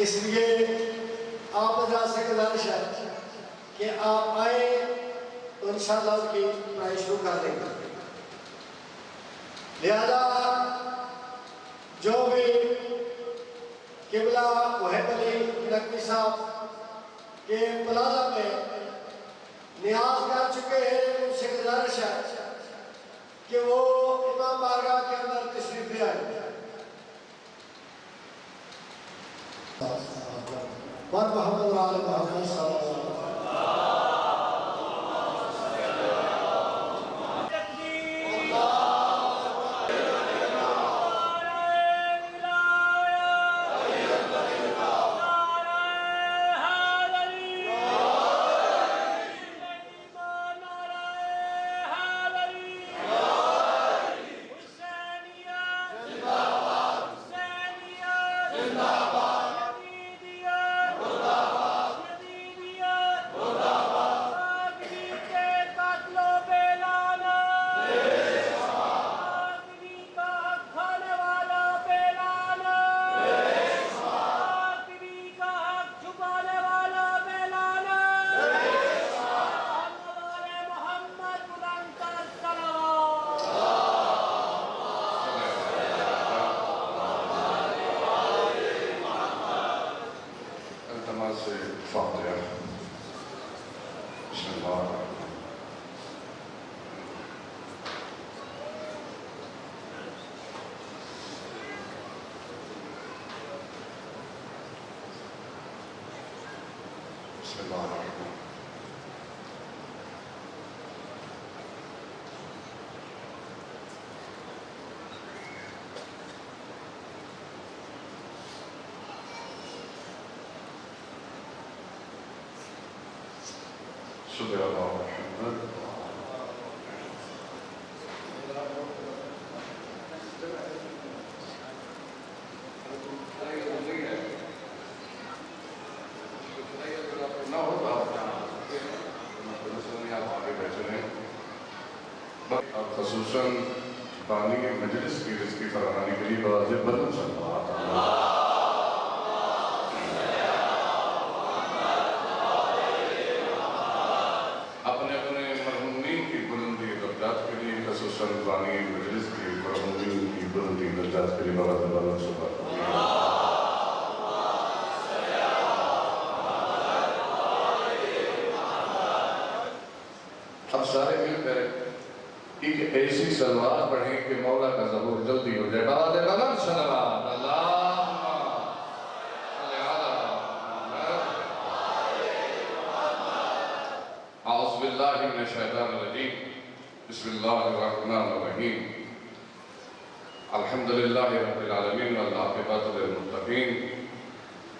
اس لیے آپ حضرات سے گزارش ہے کہ آپ آئیں تو انشاءاللہ ان کی پڑھائی شروع کر دیں گے۔ لہذا جو بھی قبلہ محب علی نقوی صاحب کے پلازہ میں نیاز کر چکے ہیں، ان سے گزارش ہے کہ وہ امام بارگاہ کے اندر تشریف لے آئیں۔ محمد و آل محمد صلی اللہ علیہ وسلم۔ صلی اللہ محمد خصوصاً بانی مجلس کی رزق کی فراہمی کے لیے واجب بلند صلی اللہ علیہ خصوصاً بانی مجلس کی مرحومین کی بلندی درجات کے لیے واجب بلند صلی اللہ علیہ اب سارے مل کر ایک ایسی صلوات پڑھیں کہ مولا کا ظہور جلدی ہو جائے۔ واجب بلند صلوات اللہم صلی علی محمد۔ اعوذ باللہ من الشیطان الرجیم، بسم اللہ الرحمن الرحیم، الحمدللہ رب العالمین والعاقبۃ للمتقین،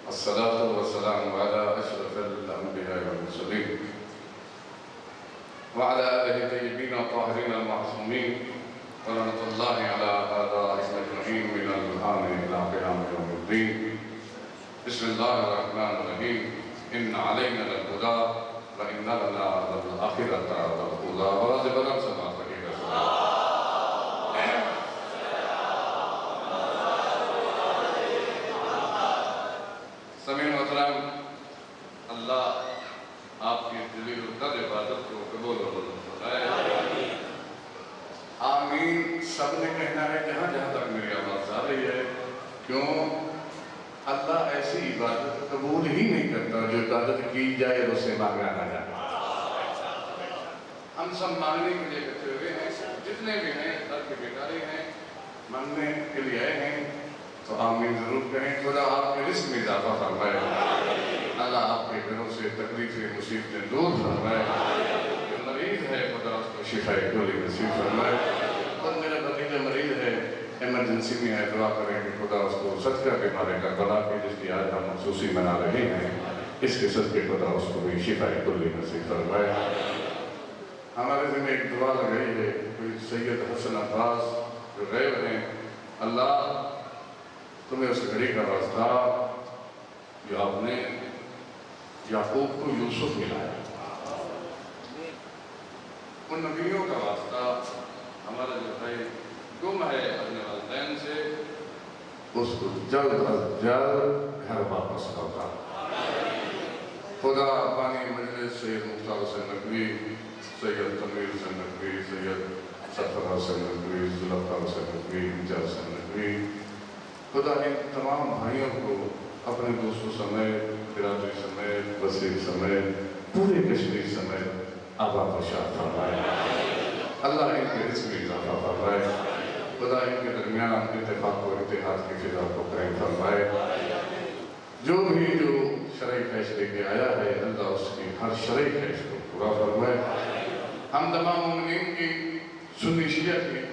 الصلاة والسلام علی اشرف الانبیاء والمرسلین وعلى آلہ طیبین الطاہرین المعصومین ورحمۃ اللہ علی آبائہم اجمعین من الآن الی قیام یوم الدین۔ بسم اللہ الرحمن الرحیم، ان علینا للہدی وَإِنَّ لَنَا لَلْآخِرَةَ وَالْأُولَىٰ۔ واجب بلند صلوات پڑھیے گا۔ سامعین محترم، اللہ آپ کی دلیل و دل عبادت کو قبول و منظور فرمائے۔ آمین سب نے کہنا ہے جہاں جہاں تک میری آواز آ رہی ہے، کیوں اللہ ایسی عبادت قبول ہی نہیں کرتا جو عبادت کی جائے اور اسے مانگا نہ جائے۔ ہم سب مانگنے کے لیے کہتے ہوئے ہیں، جتنے بھی ہیں در کے بیکارے ہیں، مانگنے کے لیے آئے ہیں، تو آمین ضرور کہیں۔ خدا آپ کے رزق میں اضافہ فرمائے، اللہ آپ کے گھروں سے تکلیفیں مصیبتیں دور فرمائے، جو مریض ہے خدا اس کو شفا کلی نصیب فرمائے، اور میرا بھتیجا مریض ہے ایمرجنسی میں ہے، دعا کریں کہ خدا اس کو صدقہ کے مارے کربلا کی جس کی آج ہم مخصوصی منا رہے ہیں، اس کے صدقے خدا اس کو بھی شفا کلی نصیب فرمائے۔ ہمارے ذمہ ایک دعا لگائی ہے، کوئی سید حسن عباس جو غیب ہیں، اللہ تمہیں اس گھڑی کا واسطہ جو آپ نے یعقوب کو یوسف ملایا، ان نبیوں کا واسطہ ہمارا جو بھائی گم ہے اپنے والدین سے، اس کو جلد از جلد گھر واپس لوٹا۔ خدا بانی مجلس سید مختار حسین نقوی، سید تنویر حسین نقوی، سید سرفراز حسین نقوی، ذوالفقار حسین نقوی، امجاد حسین نقوی، خدا ان تمام بھائیوں کو اپنے دوستوں سمیت، برادری سمیت، وسیع سمیت، پورے کشمیر سمیت آباد و شاد فرمائے۔ اللہ ان کے رزق میں اضافہ فرمائے۔ خدا ان کے درمیان اتفاق و اتحاد کی فضا کو قائم فرمائے۔ جو شرعی خواہش لے کے آیا ہے، اللہ اس کی ہر شرعی خواہش کو پورا فرمائے۔ ہم تمام مومنین کی، سنی شیعہ کی،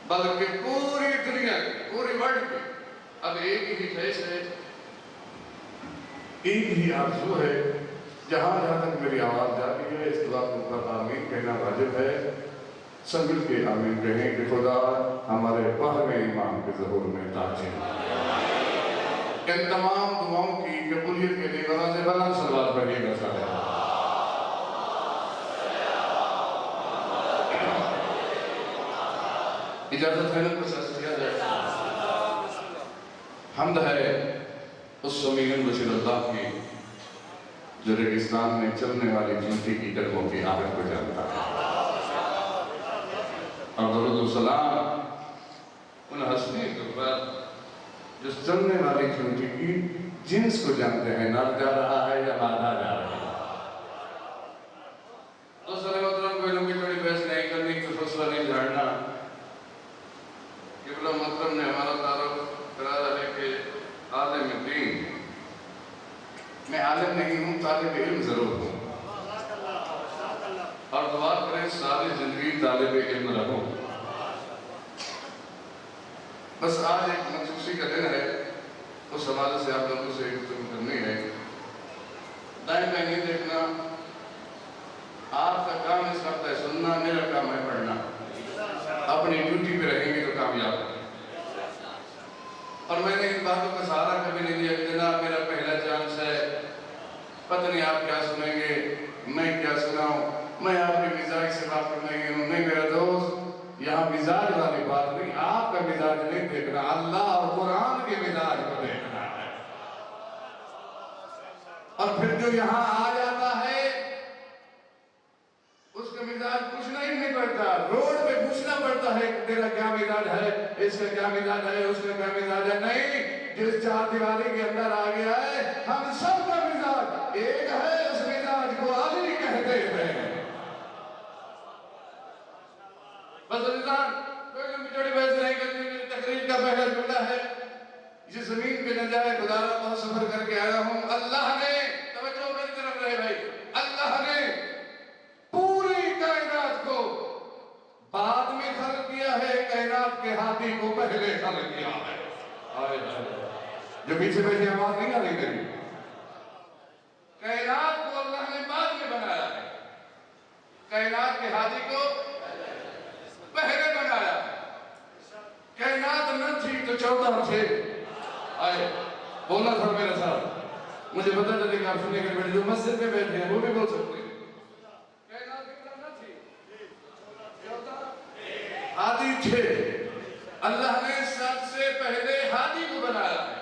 بلکہ پوری دنیا کی، پوری ورلڈ کی اب ایک ہی خواہش ہے، ایک ہی آرزو ہے، جہاں تک میری آواز جاتی ہے، اس دعا کے اوپر آمین کہنا واجب ہے۔ سب مل کے آمین کہیں کہ خدا ہمارے باہر ایمان کے ظہور میں تاجر۔ ان تمام دعاؤں کی قبولیت کے لیے بلند سے بلند صلوات پڑھیے گا صاحب۔ اجازت ہے کو سچ کیا جائے۔ حمد ہے اس سمیع بشیر اللہ کی جو ریگستان میں چلنے والی چونٹی کی قدموں کی آہٹ کو جانتا ہے، اور درود و سلام ان حسنی کے پر جو چلنے والی چونٹی کی جنس کو جانتے ہیں، نر جا رہا ہے یا مادہ جا رہا ہے۔ تو صلی محترم کوئی لوگی تھوڑی بحث نہیں کرنی، کوئی فصلہ نہیں جھاڑنا۔ قبلہ محترم نے ہمارا تعارف کرایا ہے کہ عالم دین، میں عالم نہیں ہوں، طالب علم ضرور ہوں، اور دعا کریں ساری زندگی طالب علم رہوں۔ بس آج ایک منسوخی کا دن ہے، اس حوالے سے آپ لوگوں سے گفتگو کرنی ہے۔ دائیں میں نہیں دیکھنا، آپ کا کام اس وقت ہے سننا، میرا کام ہے پڑھنا۔ اپنی ڈیوٹی پہ رہیں گے تو کامیاب ہیں۔ اور میں نے ان باتوں کا سہارا کبھی نہیں دیا کہ جناب میرا پہلا چانس ہے، پتہ نہیں آپ کیا سنیں گے، میں کیا سناؤں، میں آپ کے مزاج سے بات کرنے گئی ہوں۔ نہیں میرا دوست، یہاں مزاج والی بات نہیں، آپ کا مزاج نہیں دیکھنا، اللہ اور قرآن کے مزاج کو دیکھنا ہے۔ اور پھر جو یہاں آ جاتا ہے اس کا مزاج پوچھنا ہی نہیں پڑتا، روڈ پہ پوچھنا پڑتا ہے کہ تیرا کیا مزاج ہے، اس کا کیا مزاج ہے، اس کا کیا مزاج ہے۔ نہیں، جس چار دیواری کے اندر آ گیا ہے، ہم سب کا مزاج ایک ہے، اس مزاج کو علی کہتے ہیں۔ بس عزیزان، کوئی لمبی بحث نہیں کرنی، میری تقریر کا پہلا جملہ ہے، یہ زمین پہ نہ جائے خدارہ بہت سفر کر کے آیا ہوں۔ اللہ نے، توجہ میری طرف رہے بھائی، اللہ نے پوری کائنات کو بعد میں خلق کیا ہے، کائنات کے ہاتھی کو پہلے خلق کیا ہے۔ جو پیچھے بیٹھے آواز نہیں آ رہی میری، کائنات کو اللہ نے بعد میں بنایا ہے، کائنات کے ہاتھی کو پہلے بنایا۔ کائنات نہ تھی تو 14 تھے، آئے بولنا تھا میرے ساتھ، مجھے پتہ چلے کہ آپ سننے کے بیٹھے جو مسجد میں بیٹھے ہیں وہ بھی بول سکتے ہیں۔ کائنات نہ تھی، 14 ہاتھی تھے، اللہ نے سب سے پہلے ہاتھی کو بنایا ہے،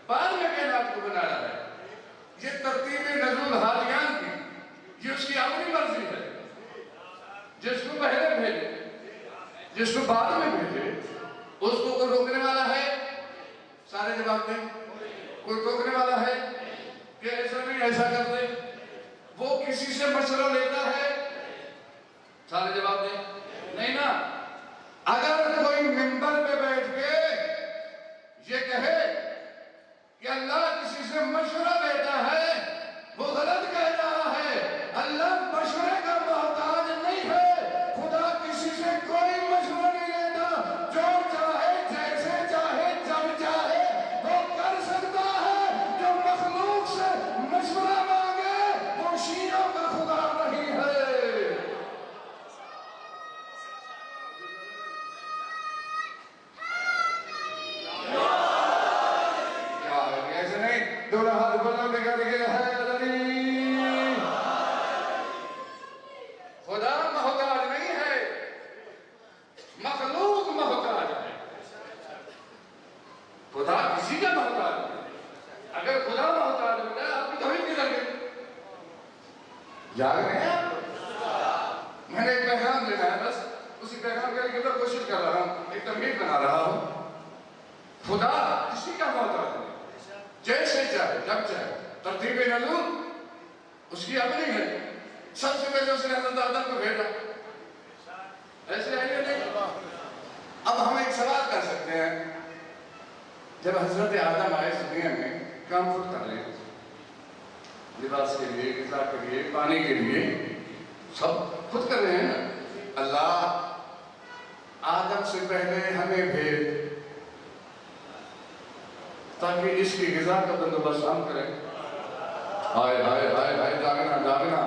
بعد میں کائنات کو بنایا ہے۔ یہ ترتیب نزول ہادیان کی، یہ اس کی اپنی مرضی ہے، جس کو پہلے بھیجے، جس کو بعد میں بھیجے، اس کو کوئی روکنے والا ہے؟ سارے جواب دیں۔ کوئی روکنے والا ہے کہ ایسا نہیں ایسا کر دے؟ وہ کسی سے مشورہ لیتا ہے؟ سارے جواب دیں۔ نہیں نا۔ اگر کوئی منبر پہ بیٹھ کے یہ کہے کہ اللہ کسی سے مشورہ لیتا ہے، وہ غلط کہہ رہا ہے۔ اللہ مشورے کا محتاج نہیں ہے، خدا کسی سے کوئی مشورہ نہیں لیتا، جو چاہے جیسے چاہے جب چاہے وہ کر سکتا ہے۔ جو مخلوق سے مشورہ مانگے وہ شیعوں کا خدا نہیں ہے۔ دونوں ہاتھ بلند کر کے حیدری، خدا محتاج نہیں ہے، مخلوق محتاج ہے۔ محتاج ہے. اگر خدا محتاج ہوتا ہے آپ کی توحید کدھر گئی؟ جاگ رہے ہیں آپ؟ میں نے ایک پیغام دینا ہے، بس اسی پیغام کے لیے کوشش کر رہا ہوں، ایک تمہید بنا رہا ہوں. خدا کسی کا محتاج نہیں، جیسے چاہے جب چاہے. ترتیب نزول اس کی اپنی ہے. سب سے پہلے اس نے حضرت آدم کو بھیجا، ایسے آئیے نہیں. اب ہم ایک سوال کر سکتے ہیں، جب حضرت آدم آئے اس دنیا میں کام خود کر رہے تھے، لباس کے لیے، غذا کے لیے، پانی کے لیے، سب خود کر رہے ہیں نا. اللہ آدم سے پہلے ہمیں بھیج تاکہ اس کی غذا کا بندوبست ہم کریں. ہائے ہائے ہائے ہائے، جاگنا جاگنا.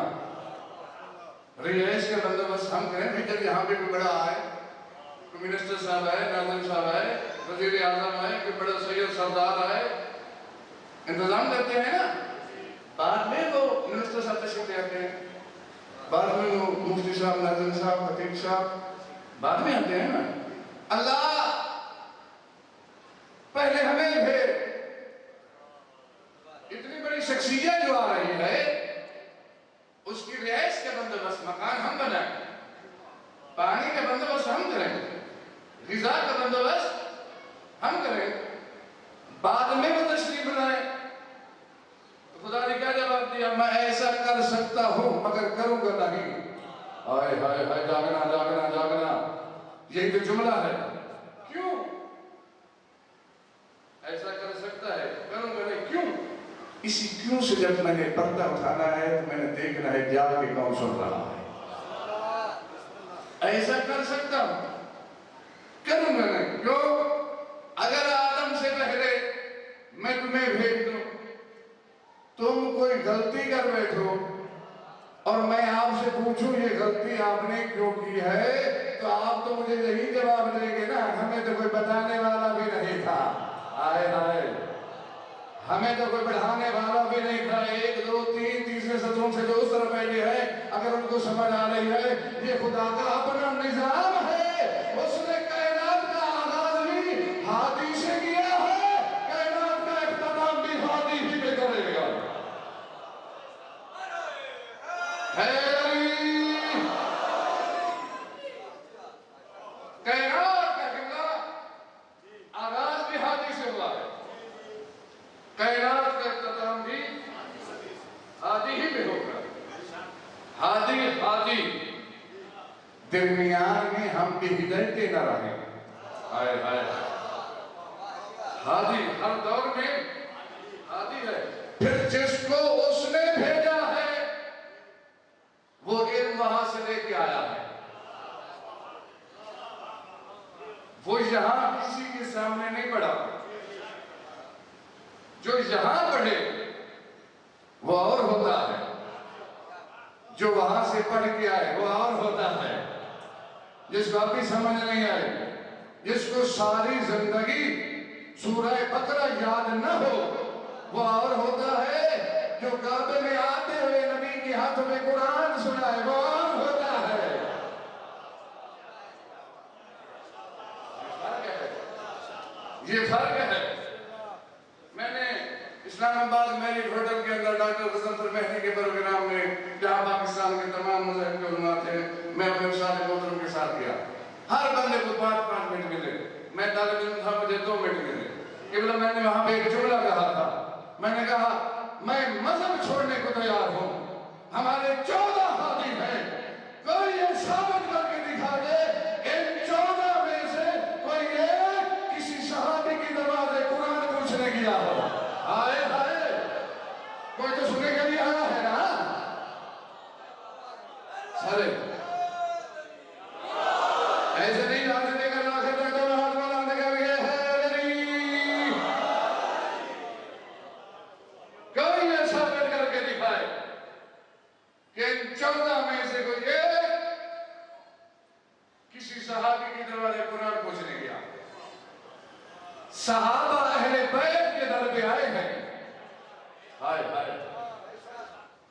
رہائش کا بندوبست ہم کریں. جب یہاں پہ کوئی بڑا آئے، کوئی منسٹر صاحب آئے، ناظم صاحب آئے، وزیر اعظم آئے، کوئی بڑا سید سردار آئے، انتظام کرتے ہیں نا. بعد میں وہ منسٹر صاحب تشریف لے آتے ہیں، بعد میں وہ مفتی صاحب، ناظم صاحب، خطیب صاحب بعد میں آتے ہیں نا. اللہ پہلے ہمیں بھیج. اتنی بڑی شخصیت جو آ رہی ہے، اس کی رہائش کا بندوبست مکان ہم بنائیں، پانی کا بندوبست ہم کریں، غذا کا بندوبست ہم کریں، بعد میں وہ تشریف لائیں. تو خدا نے کیا جواب دیا؟ میں ایسا کر سکتا ہوں مگر کروں گا نہیں. ہائے ہائے ہائے، جاگنا جاگنا جاگنا. یہی تو جملہ ہے. کیوں ایسا کر سکتا ہے کروں گا نہیں؟ کیوں؟ اسی کیوں سے جب میں نے پردہ اٹھانا ہے تو میں نے دیکھنا ہے جاگ کے کون سن رہا ہے. ایسا کر سکتا ہوں کروں گا نہیں. کیوں؟ اگر آدم سے پہلے میں تمہیں بھیج دوں، تم کوئی غلطی کر بیٹھو اور میں آپ سے پوچھوں یہ غلطی آپ نے کیوں کی ہے، تو آپ تو مجھے یہی جواب دیں گے نا، ہمیں تو کوئی بتانے والا بھی نہیں تھا. آئے ہائے، ہمیں تو کوئی بڑھانے والا بھی نہیں تھا. 1 2 3 تیسرے سطروں سے جو اس طرح بیٹھے ہیں، اگر ان کو سمجھ آ رہی ہے یہ خدا کا اپنا نظام ہے. اس نے کائنات کا آغاز بھی ہادی سے کیا ہے، کائنات کا اختتام بھی ہادی ہی پہ کرے گا. کائنات کا قبلہ آغاز بھی ہادی سے ہوا ہے، کائنات کا اختتام بھی ہادی ہی میں ہوگا. ہادی ہادی، درمیان میں ہم بھی ہدایتیں نہ رہیں. ہائے ہائے، ہادی ہر دور میں ہادی ہے. پھر جس کو اس نے بھیجا ہے وہ علم وہاں سے لے کے آیا ہے. وہ یہاں کسی کے سامنے نہیں پڑھا. جو یہاں پڑھے وہ اور ہوتا ہے، جو وہاں سے پڑھ کے آئے وہ اور ہوتا ہے. جس کو ابھی سمجھ نہیں آئے، جس کو ساری زندگی سورہ بقرہ یاد نہ ہو، وہ اور ہوتا ہے. جو کعبے میں آتے ہوئے نبی کے ہاتھ میں قرآن سنائے وہ اور ہوتا ہے. یہ فرق ہے. میں نے اسلام آباد میرٹ ہوٹل کے اندر ڈاکٹر غضنفر مہدی کے پروگرام میں، جہاں پاکستان کے تمام مذہب کے علماء تھے، میں اپنے استاد محترم کے ساتھ گیا. ہر بندے کو 5 منٹ ملے. میں طالب علم تھا، مجھے 2 منٹ ملے. قبلہ میں نے وہاں پہ ایک جملہ کہا تھا. میں نے کہا میں مذہب چھوڑنے کو تیار ہوں، ہمارے 14 ہادی ہیں، کوئی یہ ثابت کر کے دکھا دے ان 14 میں سے کوئی ایک کسی صحابی کی دروازے قرآن پوچھنے گیا ہو. آئے ہائے، کوئی تو سننے کے لیے آیا ہے نا. سارے ایسے نہیں جانے دے کر آخر تک تو ہاتھ بلانے کا بھی ہے. کوئی یہ ثابت کر کے دکھائے کہ ان 14 میں سے کوئی ایک کسی صحابی کی دروازے قرآن پوچھنے گیا. صحابہ اہل بیت کے در پہ آئے ہیں. ہائے ہائے،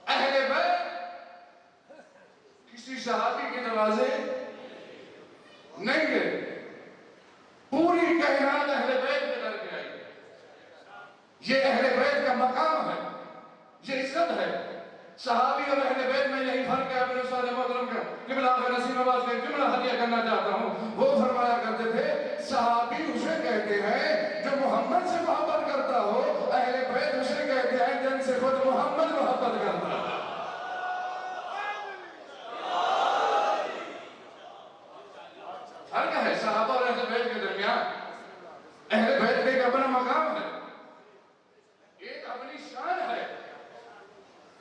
اہل بیت کسی صحابی کے دروازے نہیں گئے. پوری کائنات اہل بیت کے در پہ آئی. یہ اہل بیت کا مقام ہے، یہ عزت ہے۔ صحابی اور اہل بیت میں یہی فرق ہے۔ اپنے استاد محترم کا قبلہ آقا نسیم آباد کا ایک جملہ ہدیہ کرنا چاہتا ہوں۔ وہ فرمایا کرتے تھے صحابی اسے کہتے ہیں جو محمد سے محبت کرتا ہو، اہل بیت اسے کہتے ہیں جن سے خود محمد محبت کرتا ہے۔ فرق ہے صحابہ اور اہل بیت کے درمیان۔ اہل بیت کا ایک اپنا مقام ہے، ایک اپنی شان ہے،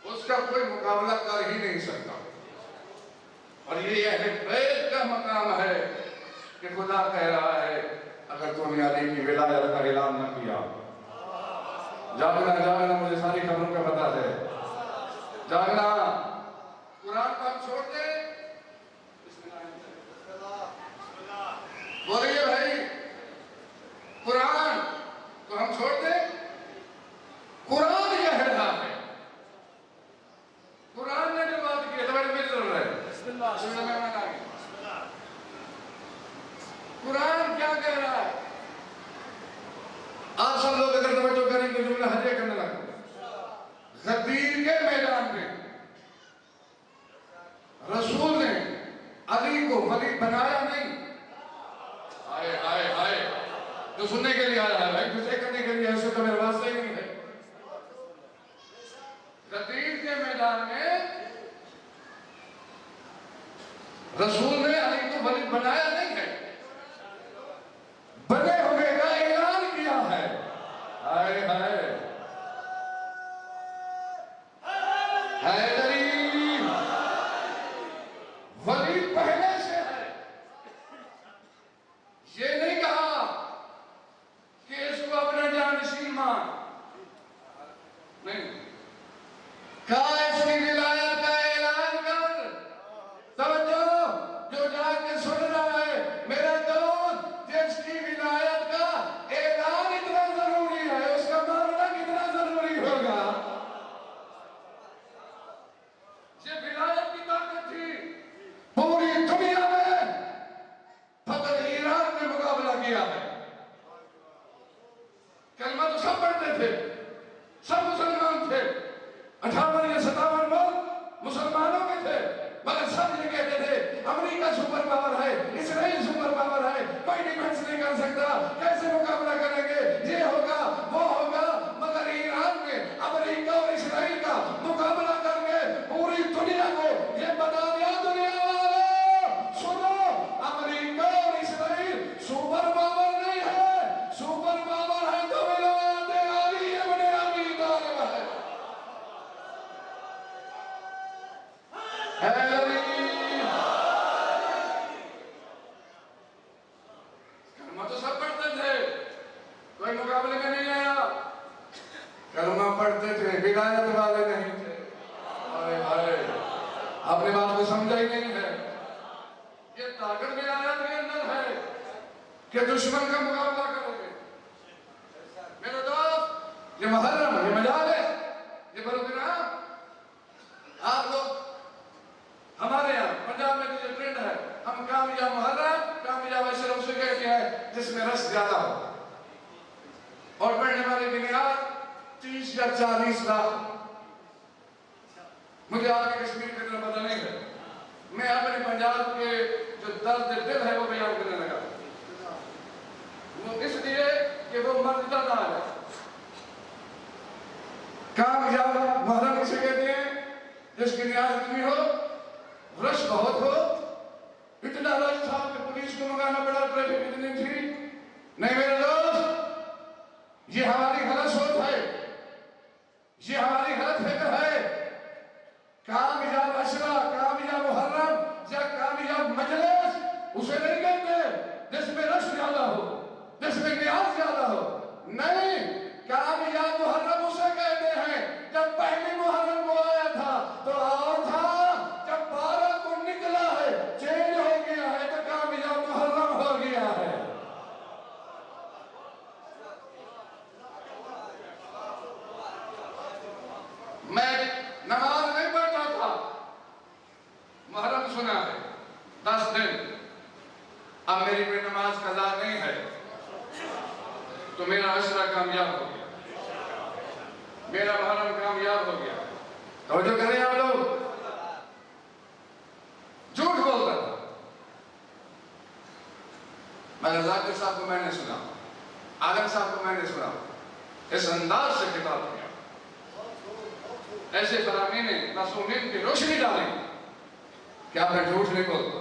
اس کا کوئی مقابلہ کر ہی نہیں سکتا۔ اور یہ اہل بیت کا مقام ہے کہ خدا کہہ رہا ہے اگر تم نے علی کی ولایت کا اعلان نہ کیا، جاگنا مجھے ساری خبروں کا پتہ ہے، جاگنا۔ قرآن کو ہم چھوڑ دیں، بولیے بھائی، قرآن کو ہم چھوڑ دیں؟ قرآن یہ ہے رہا ہے۔ قرآن نے جو بات کی ہے تو میرے ضرور ہے، قرآن کیا کہہ رہا ہے؟ آپ سب لوگ اگر توجہ کریں گے جملہ ہدیہ کرنے لگا۔ غدیر کے میدان میں رسول نے علی کو ولی بنایا نہیں۔ آئے آئے آئے جو سننے کے لیے آیا ہے بھائی، دوسرے کرنے کے لیے ایسے تو میرے واسطے ہی نہیں ہے۔ غدیر کے میدان میں رسول نے علی کو ولی بنایا نہیں ہے، بنے ہوئے کا اعلان کیا ہے۔ ہائے ہائے حیدری ولی پہلے سے ہے۔ یہ نہیں کہا کہ اس کو اپنا جانشین مان، نہیں کہا اس کی ولایت کا اعلان کر۔ توجہ جو جا کے سن رہا ہے میرا دوست، جس کی ولایت کا اعلان اتنا ضروری ہے اس کا ماننا کتنا ضروری ہوگا۔ یہ ولایت کی طاقت تھی، پوری دنیا میں فقط ایران نے مقابلہ کیا ہے۔ کلمہ تو سب پڑھتے تھے، سب مسلمان تھے، 58 یا 57 ملک مسلمانوں کے تھے، مگر سب یہ کہتے تھے امریکہ سپر پاور ہے، اسرائیل سپر پاور ہے، کوئی ڈیفنس نہیں کر سکتا، کیسے مقابلہ کریں گے، یہ ہوگا وہ ہوگا۔ مگر ایران نے امریکہ اور اسرائیل کا مقابلہ کر کے پوری دنیا کو یہ بتا دیا، دنیا والوں سنو، امریکہ اور اسرائیل سپر پاور نہیں ہے، سپر پاور ہے تو ولایت علی ابن ابی طالب ہے۔ کلمہ تو سب پڑھتے تھے، کوئی مقابلے میں نہیں آیا۔ کلمہ پڑھتے تھے، ولایت والے نہیں تھے۔ ہائے ہائے آپ نے بات کو سمجھا ہی نہیں ہے۔ یہ طاقت ولایت کے اندر ہے کہ دشمن کا مقابلہ کرو گے۔ میرے دوست، یہ محرم، یہ مجالس، یہ پروگرام آپ لوگ ہمارے یہاں پنجاب میں جو ٹرینڈ ہے، ہم کامیاب محرم، کامیاب اشرف اسے کہتے ہیں جس میں رس زیادہ ہو، اور پڑھنے والے کی نگاہ 30 یا 40 لاکھ۔ مجھے آگے کشمیر کا اتنا پتہ نہیں ہے، میں اپنے پنجاب کے جو درد دل ہے وہ بیان کرنے لگا، وہ اس لیے کہ وہ مردہ نہ ہے۔ کامیاب محرم اسے کہتے ہیں جس کی نگاہ اتنی ہو، رش بہت ہو، اتنا رش تھا کہ پولیس کو منگانا پڑا، ٹریفک اتنی تھی۔ نہیں میرے دوست، یہ ہماری غلط سوچ ہے، یہ ہماری غلط فکر ہے۔ کامیاب عشرہ، کامیاب محرم یا کامیاب مجلس اسے نہیں کہتے جس میں رش زیادہ ہو، جس میں نیاز زیادہ ہو۔ نہیں، کامیاب محرم اسے کہتے ہیں جب پہلی محرم کو آیا تھا تو اور تھا، جب 12 کو نکلا ہے چینج ہو گیا ہے تو کامیاب محرم ہو گیا ہے۔ میں نماز نہیں پڑھتا تھا، محرم سنا ہے 10 دن، اب میری کوئی نماز قضا نہیں ہے تو میرا عشرہ کامیاب ہو گیا۔ میرا محرم کامیاب ہو گیا. توجہ کریں آپ لوگ. جھوٹ بولتا تھا. میں ذاکر صاحب کو میں نے سنا, عالم صاحب کو میں نے سنا, اس انداز سے خطاب کیا, ایسے فرامین معصومین کی روشنی ڈالیں کہ آپ نے جھوٹ نہیں بولتا.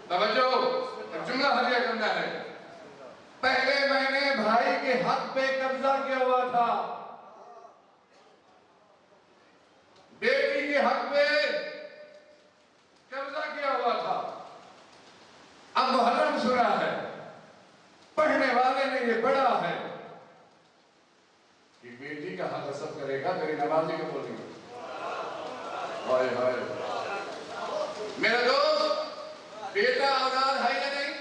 توجہ, ایک جملہ حلیہ کرنا ہے. پہلے میں نے بھائی کے حق پہ قبضہ کیا ہوا تھا, بیٹی کے حق پہ قبضہ کیا ہوا تھا. اب محرم سنا ہے, پڑھنے والے نے یہ پڑھا ہے کہ بیٹی کا حق حسب کرے گا, میری نمازی کو بولیں گے. ہائے ہائے میرے دوست, بیٹا اولاد ہے یا نہیں؟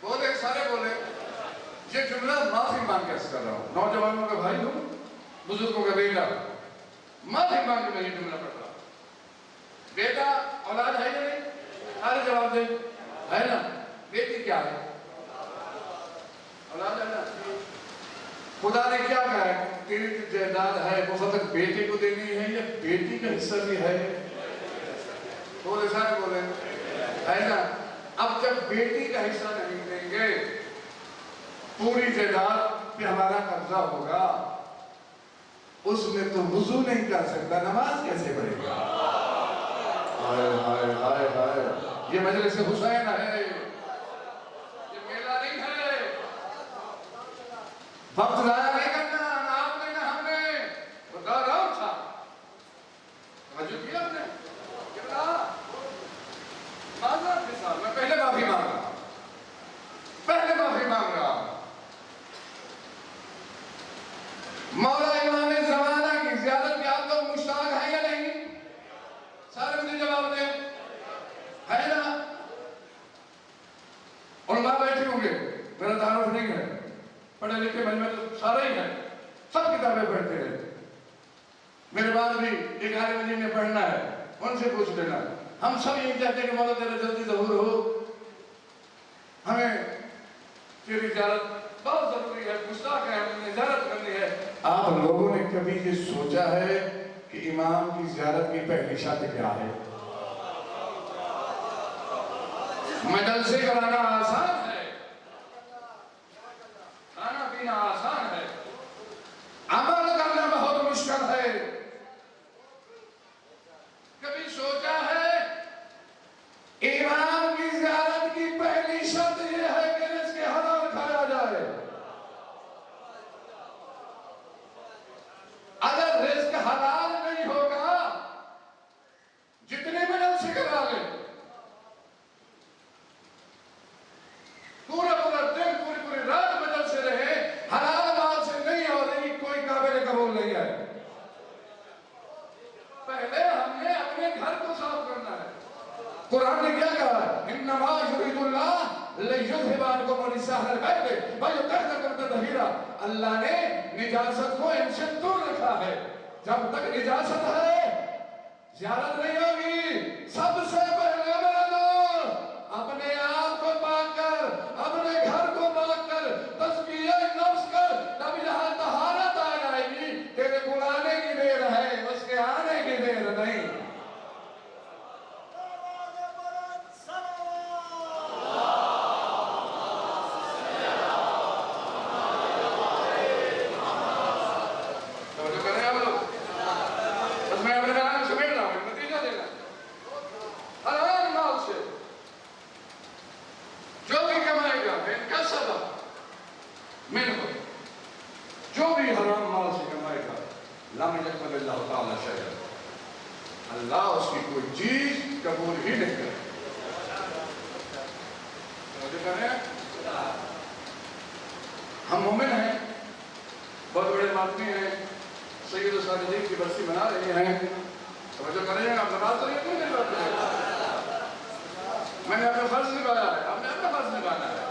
بولے, سارے بولے. یہ جملہ معافی مانگ کے عرض کر رہا ہوں, نوجوانوں کا بھائی ہوں, بزرگوں کا بیٹا, معافی مانگ کے میں یہ جملہ پڑھ رہا ہوں. بیٹا اولاد ہے یا نہیں؟ سارے جواب دیں. ہے نا؟ بیٹی کیا ہے؟ اولاد ہے نا؟ خدا نے کیا کہا ہے؟ تیری جو جائیداد ہے وہ فقط بیٹے کو دینی ہے یا بیٹی کا حصہ بھی ہے؟ بولے, سارے بولے. ہے نا؟ اب جب بیٹی کا حصہ نہیں دیں گے, پوری جائیداد پہ ہمارا قبضہ ہوگا, اس میں تو وضو نہیں کر سکتا, نماز کیسے پڑھے گا؟ ہائے ہائے ہائے ہائے, یہ مجلس حسین ہے, یہ میلہ نہیں ہے. وقت ضائع نہیں کرنا, نہ آپ نے نہ ہم نے, وہ دور اور تھا. توجہ کیا آپ نے؟ کیا معذرت کے ساتھ میں پہلے معافی مانگ رہا ہوں, پہلے معافی مانگ رہا ہوں. مولا امام زمانہ کی زیارت کے آپ لوگ مشتاق ہیں یا نہیں؟ سارے مجھے جواب دیں. ہے نا؟ علماء بیٹھے ہوں گے, میرا تعارف نہیں ہے, پڑھے لکھے مجمع تو سارے ہی ہیں, سب کتابیں پڑھتے ہیں. میرے بعد بھی ایک عالم دین نے پڑھنا ہے, ان سے پوچھ لینا. ہم سب یہ چاہتے ہیں کہ مولا تیرا جلدی ظہور ہو, ہمیں تیری زیارت بہت ضروری ہے, مشتاق ہے, ہمیں زیارت کرنی ہے. آپ لوگوں نے کبھی یہ سوچا ہے کہ امام کی زیارت کی پہلی شرط کیا ہے؟ مجلسے کرانا آسان ہے, کھانا پینا آسان ہے, عمل کرنا بہت مشکل ہے. کبھی سوچا ہے امام کی زیارت کی پہلی شرط یہ ہے کہ رزق حلال کھایا جائے. اگر رزق حلال نہیں ہوگا, جتنے مجلسے کرا لیں, پورا دن پوری رات مجلسے رہے, حلال مال سے نہیں ہو رہی, کوئی قابل قبول نہیں ہے. پہلے ہم نے اپنے گھر کو صاف کرنا ہے. قرآن نے کیا کہا ہے؟ انما یرید اللہ لیذھب عنکم الرجس اہل البیت ویطہرکم تطہیرا. اللہ نے نجاست کو ان سے دور رکھا ہے. جب تک نجاست ہے زیارت نہیں ہوگی. سب سے پہلے میرا دوست اپنے آپ کو پاک کر, اپنے گھر کو پاک کر, تزکیہ نفس کر, تب یہاں طہارت آ جائے گی. تیرے بلانے کی دیر ہے, اس کے آنے کی دیر نہیں. اللہ اس کی کوئی چیز قبول ہی نہیں کرے. ہم مومن ہیں, بہت بڑے ماتمی ہیں, سید الصالحین کی برسی منا رہے ہیں. توجہ کریں گے, آپ نماز تو نہیں دے پاتے ہیں. میں نے اپنا فرض نبھایا ہے, آپ نے اپنا فرض نبھانا ہے.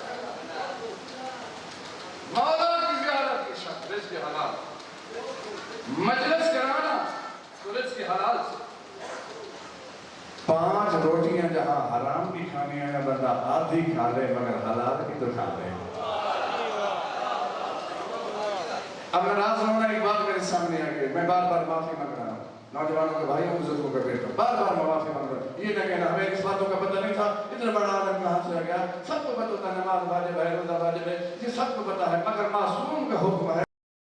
مولا کی زیارت کی شرط رزق حلال, مجلس کرانا تو رزق حلال سے. 5 روٹیاں جہاں حرام کی کھانی ہے, بندہ آدھی کھا لے مگر حلال کی تو کھا لے. اب ناراض ہونا ایک بات میرے سامنے آ گئی، میں بار بار معافی مانگ رہا ہوں نوجوانوں کے بھائیوں بزرگوں کے بیٹوں، بار بار میں معافی مانگ رہا ہوں. یہ نہ کہنا ہمیں اس باتوں کا پتہ نہیں تھا، اتنا بڑا عالم کہاں سے آ گیا. سب کو پتہ ہوتا ہے نماز واجب ہے، روزہ واجب ہے، یہ سب کو پتہ ہے، مگر معصوم کا حکم ہے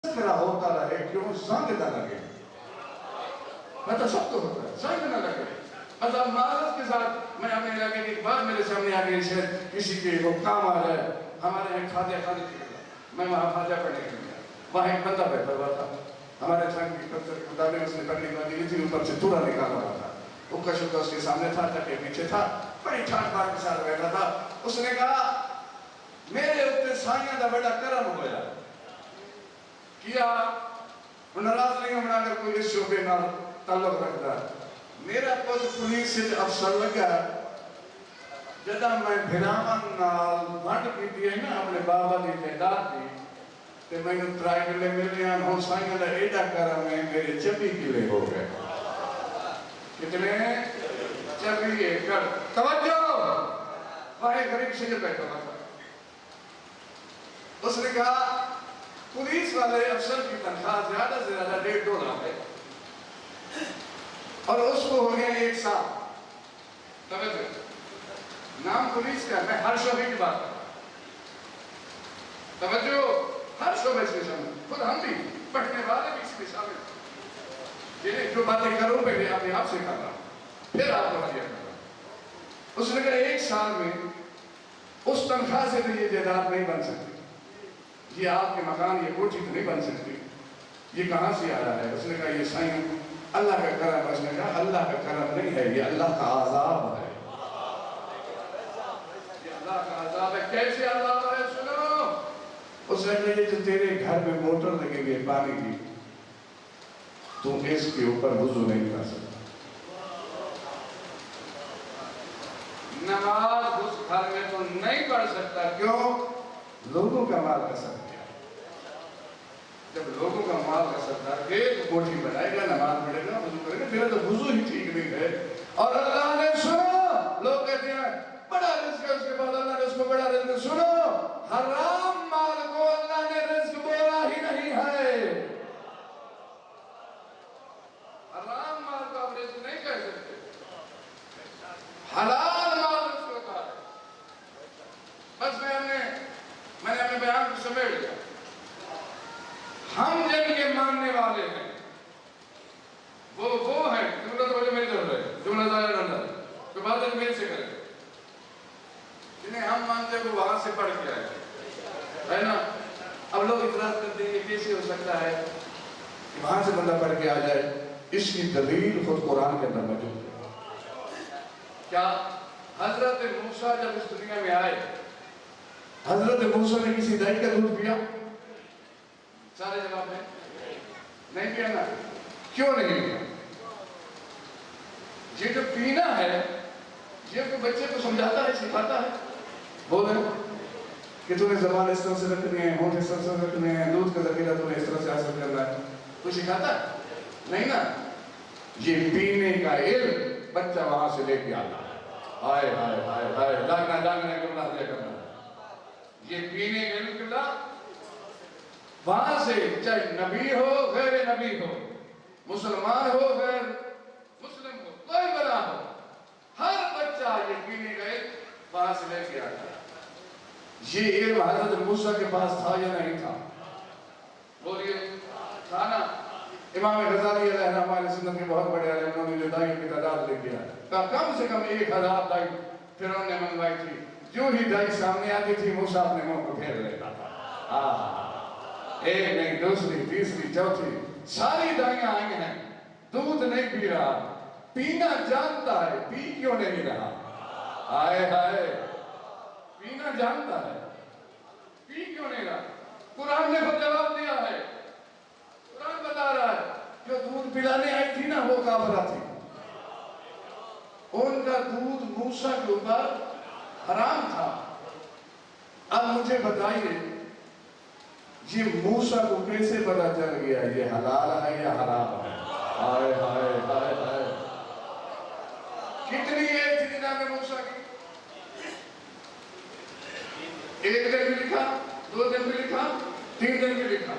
اس طرح ہوتا رہے کیوں زنگ نہ لگے. مطلب سب کو ہوتا ہے، زنگ نہ لگے. مطلب معذرت کے ساتھ میں اپنے علاقے کی ایک بات میرے سامنے آ گئی، شاید کسی کے وہ کام آ جائے. ہمارے یہاں خواجہ خانی تھی، میں وہاں خواجہ پڑھنے کے لیے گیا. وہاں ایک بندہ بیٹھا ہوا تھا، ہمارے تھنگ کی کلچر کے مطابق اس نے پگڑی باندھی ہوئی تھی، اوپر سے تورا نکالا ہوا تھا. اکا شکا اس کے سامنے تھا، ٹکے پیچھے تھا، بڑی ٹھاٹ بار کے ساتھ بیٹھا تھا. اس نے کہا میرے اتنے سائیاں دا بڑا کرم ہویا کیا. ناراض نہیں ہونا اگر کوئی اس شعبے نال تعلق رکھتا ہے. میرا پت پولیس سے افسر لگا جدا میں بھراون نال بھنڈ کی ہے نا اپنے بابا دی جائیداد دی تے میں نے 3 کلے ملے ہیں. ہوں سائیاں دا ایڈا کرم ہے میرے 24 کلے ہو گئے. کتنے 24 ایکڑ. توجہ وہاں ایک غریب شجر بیٹھا ہوا تھا. اس نے کہا پولیس والے افسر کی تنخواہ زیادہ سے زیادہ $1.5 ہے اور اس کو ہو گیا 1 سال. توجہ نام پولیس کا میں ہر شعبے کی بات کرتا ہوں. توجہ ہر شعبے سے شامل، خود ہم بھی پڑھنے والے بھی اس میں شامل ہیں. جنہیں جو باتیں کروں پہلے اپنے آپ سے کر رہا ہوں پھر آپ کو ہدیہ کر رہا ہوں. اس نے کہا 1 سال میں اس تنخواہ سے تو یہ جائیداد نہیں بن سکتی، یہ آپ کے مکان یہ کوٹھی تو نہیں بن سکتی. یہ کہاں سے آ رہا ہے؟ اس نے کہا یہ سائیں اللہ کا کرم. اس نے کہا اللہ کا کرم نہیں ہے، یہ اللہ کا عذاب ہے. یہ اللہ کا عذاب ہے. کیسے عذاب ہے سنو. اس نے کہا یہ جو تیرے گھر میں موٹر لگے ہوئے پانی کی تو اس کے اوپر وضو نہیں کر سکتا. نماز اس گھر میں تو نہیں پڑھ سکتا. کیوں؟ لوگوں کا مال قسم کیا. جب لوگوں کا مال قسم کر کے تو کوٹھی بنائے گا، نماز پڑھے گا، وضو کرے گا، پھر تو وضو ہی ٹھیک نہیں ہے. اور اللہ نے سنو، لوگ کہتے ہیں بڑا رزق ہے، اس کے بعد اللہ نے اس کو بڑا رزق. سنو حرام مال کو اللہ نے رزق بولا ہی نہیں ہے. حرام مال کو آپ رزق نہیں کہہ سکتے، حلال مال رزق ہوتا ہے. بس میں نے اپنے بیان کو سمیٹ لیا. ہم جن کے ماننے والے ہیں وہ ہیں جملہ تو وجہ میری طرف ہے، جملہ ظاہر اندر تو بات ہے میرے سے کریں. جنہیں ہم مانتے ہیں وہ وہاں سے پڑھ کے آئے ہے نا. اب لوگ اعتراض کرتے ہیں کہ کیسے ہو سکتا ہے کہ وہاں سے بندہ پڑھ کے آ جائے. اس کی دلیل خود قرآن کے اندر موجود ہے. کیا حضرت موسیٰ جب اس دنیا میں آئے، حضرت موسیٰ نے کسی دائی کا دودھ پیا؟ سارے جواب ہیں نہیں پیا نا. کیوں نہیں پیا؟ یہ جو پینا ہے یہ کوئی بچے کو سمجھاتا ہے، سکھاتا ہے؟ بولے کہ تو نے زبان اس طرح سے رکھنی ہے، ہونٹ اس طرح سے رکھنے ہیں، دودھ کا ذخیرہ تو نے اس طرح سے حاصل کرنا ہے، کوئی سکھاتا ہے؟ نہیں نا. یہ پینے کا علم بچہ وہاں سے لے کے آتا ہے. ہائے ہائے ہائے ہائے لاگنا کرنا. یہ پینے کا علم کلا وہاں سے، چاہے نبی ہو غیر نبی ہو، مسلمان ہو غیر مسلم ہو، کوئی بنا ہو، ہر بچہ یہ پینے کا علم وہاں سے لے کے آتا ہے. یہ علم حضرت موسیٰ کے پاس تھا یا نہیں تھا؟ بولیے تھا نا. امام غزالی علیہ رحمہ سنت کے بہت بڑے عالم، انہوں نے جو دائیوں کی تعداد لے کیا کہا کم سے کم 1000 دائی فرعون نے منگوائی تھی. جو ہی دائی سامنے آتی تھی موسیٰ اپنے منہ کو پھیر لیتا تھا. ایک نہیں، دوسری، تیسری، چوتھی، ساری دائیاں آئی ہیں. دودھ نہیں پی رہا، پینا جانتا ہے، پی کیوں نہیں رہا؟ ہائے ہائے پینا جانتا ہے، پی کیوں نہیں رہا؟ قرآن نے خود جواب دیا ہے. قرآن بتا رہا ہے جو دودھ پلانے آئی تھی نا وہ کافرہ تھی. ان کا دودھ موسیٰ کے اوپر حرام تھا. اب مجھے بتائیے یہ موسیٰ کو کیسے پتا چل گیا یہ حلال ہے یا حرام ہے؟ ہائے ہائے ہائے ہائے. کتنی ایج تھی جناب موسیٰ کی؟ 1 دن بھی لکھا، 2 دن بھی لکھا، 3 دن بھی لکھا.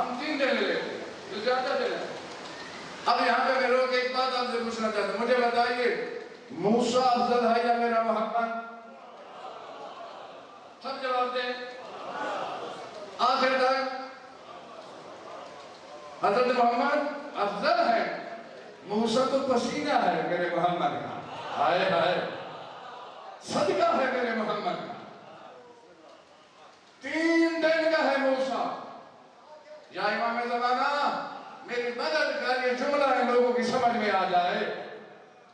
ہم 3 دن لے لیتے جو زیادہ دن ہے. اب یہاں پہ میں روک ایک بات آپ سے پوچھنا چاہتا ہوں, مجھے بتائیے موسیٰ افضل ہے یا میرا محمد؟ سب جواب دیں. آخر تک حضرت محمد افضل ہے. موسیٰ تو پسینہ ہے میرے محمد کا, ہائے ہائے صدقہ ہے میرے محمد کا. 3 دن کا ہے موسیٰ. یا امام زمانہ میری مدد کر, یہ جملہ ہے لوگوں کی سمجھ میں آ جائے.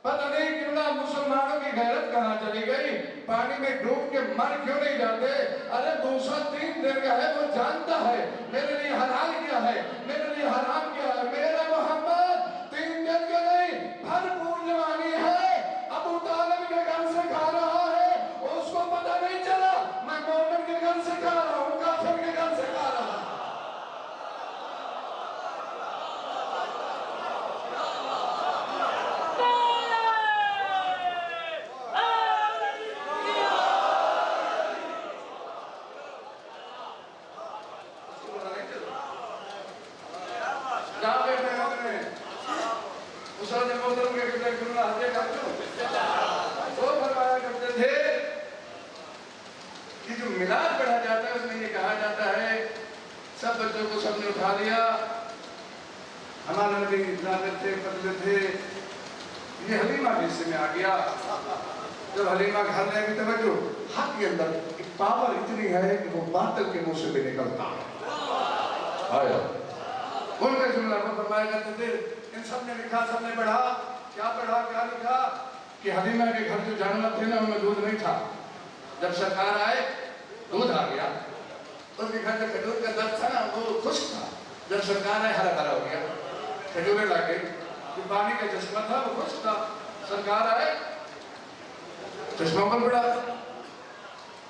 پتہ نہیں کیوں مسلمانوں کی غیرت کہاں چلی گئی, پانی میں ڈوب کے مر کیوں نہیں جاتے. ارے موسیٰ 3 دن کا ہے, وہ جانتا ہے میرے لیے حلال کیا ہے, میرے لیے حرام کیا ہے. میرا محمد 3 دن کا نہیں, بھرپور جوانی ہے. ابو طالب کے گھر سے کھا رہا ہے, اس کو پتہ نہیں چلا میں مومن کے گھر سے کھا رہا ہوں, کافر کے گھر سے کھا رہا ہوں. وہ فرمایا کرتے تھے کہ جو میلاد پڑھا جاتا ہے اس میں یہ کہا جاتا ہے سب بچوں کو سب نے اٹھا لیا, ہمارا نبی نادر تھے, پتلے تھے. یہ حلیمہ بھی حصے میں آ گیا. جب حلیمہ گھر لے گی توجہ, حق کے اندر ایک پاور اتنی ہے کہ وہ باطل کے منہ سے بھی نکلتا ہے. آیا ان کا جملہ کو فرمایا کرتے تھے. ان سب نے لکھا, سب نے پڑھا. کیا پڑھا, کیا لکھا کہ حلیمہ کے گھر جو جانور تھے نا ان میں دودھ نہیں تھا. جب سرکار آئے دودھ آ گیا. اس کے گھر جو کھجور کا درخت تھا نا وہ خشک تھا. جب سرکار آئے ہرا بھرا ہو گیا, کھجوریں لگ گئی. جو پانی کا چشمہ تھا وہ خشک تھا. سرکار آئے چشمہ پر پڑا,